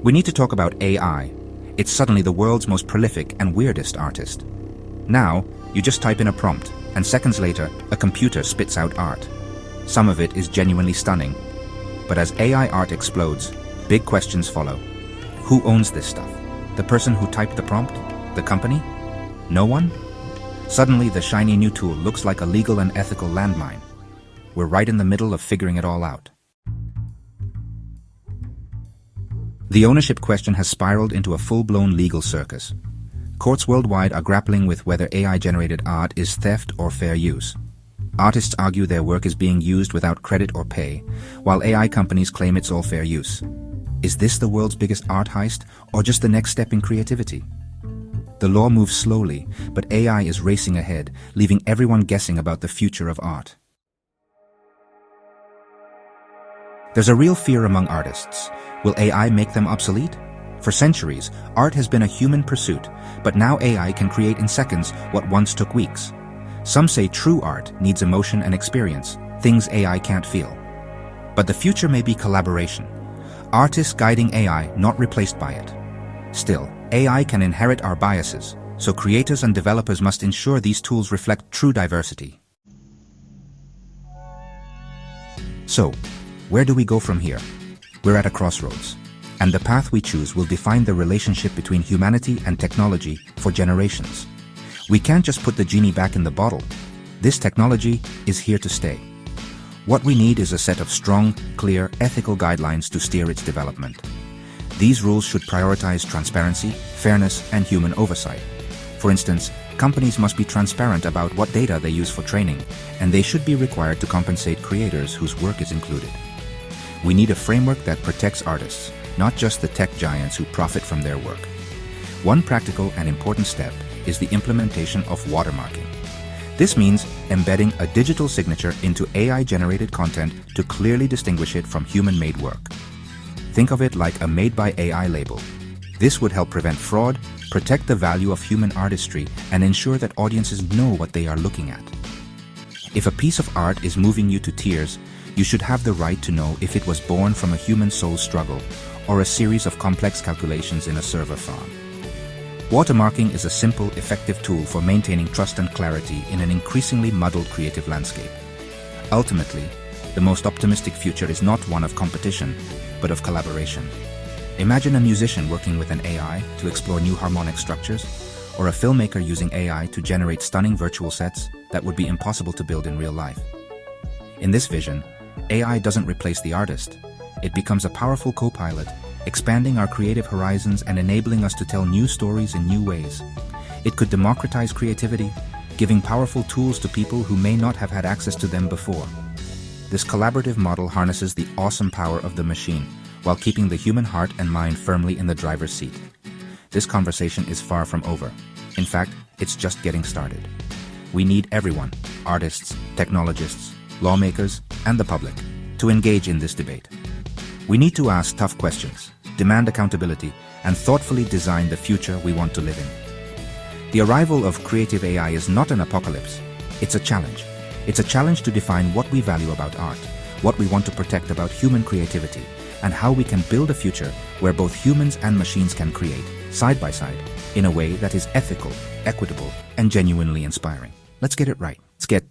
We need to talk about AI. It's suddenly the world's most prolific and weirdest artist. Now, you just type in a prompt, and seconds later, a computer spits out art. Some of it is genuinely stunning. But as AI art explodes, big questions follow. Who owns this stuff? The person who typed the prompt? The company? No one? Suddenly, the shiny new tool looks like a legal and ethical landmine. We're right in the middle of figuring it all out. The ownership question has spiraled into a full-blown legal circus. Courts worldwide are grappling with whether AI-generated art is theft or fair use. Artists argue their work is being used without credit or pay, while AI companies claim it's all fair use. Is this the world's biggest art heist, or just the next step in creativity? The law moves slowly, but AI is racing ahead, leaving everyone guessing about the future of art. There's a real fear among artists. Will AI make them obsolete? For centuries, art has been a human pursuit, but now AI can create in seconds what once took weeks. Some say true art needs emotion and experience, things AI can't feel. But the future may be collaboration. Artists guiding AI, not replaced by it. Still, AI can inherit our biases, so creators and developers must ensure these tools reflect true diversity. So, where do we go from here? We're at a crossroads, and the path we choose will define the relationship between humanity and technology for generations. We can't just put the genie back in the bottle. This technology is here to stay. What we need is a set of strong, clear, ethical guidelines to steer its development. These rules should prioritize transparency, fairness, and human oversight. For instance, companies must be transparent about what data they use for training, and they should be required to compensate creators whose work is included. We need a framework that protects artists, not just the tech giants who profit from their work. One practical and important step is the implementation of watermarking. This means embedding a digital signature into AI-generated content to clearly distinguish it from human-made work. Think of it like a made-by-AI label. This would help prevent fraud, protect the value of human artistry, and ensure that audiences know what they are looking at. If a piece of art is moving you to tears, you should have the right to know if it was born from a human soul's struggle or a series of complex calculations in a server farm. Watermarking is a simple, effective tool for maintaining trust and clarity in an increasingly muddled creative landscape. Ultimately, the most optimistic future is not one of competition, but of collaboration. Imagine a musician working with an AI to explore new harmonic structures, or a filmmaker using AI to generate stunning virtual sets that would be impossible to build in real life. In this vision, AI doesn't replace the artist. It becomes a powerful co-pilot, expanding our creative horizons and enabling us to tell new stories in new ways. It could democratize creativity, giving powerful tools to people who may not have had access to them before. This collaborative model harnesses the awesome power of the machine, while keeping the human heart and mind firmly in the driver's seat. This conversation is far from over. In fact, it's just getting started. We need everyone, artists, technologists, lawmakers, and the public, to engage in this debate. We need to ask tough questions, demand accountability, and thoughtfully design the future we want to live in. The arrival of creative AI is not an apocalypse. It's a challenge. It's a challenge to define what we value about art, what we want to protect about human creativity, and how we can build a future where both humans and machines can create, side by side, in a way that is ethical, equitable, and genuinely inspiring. Let's get it right. Let's get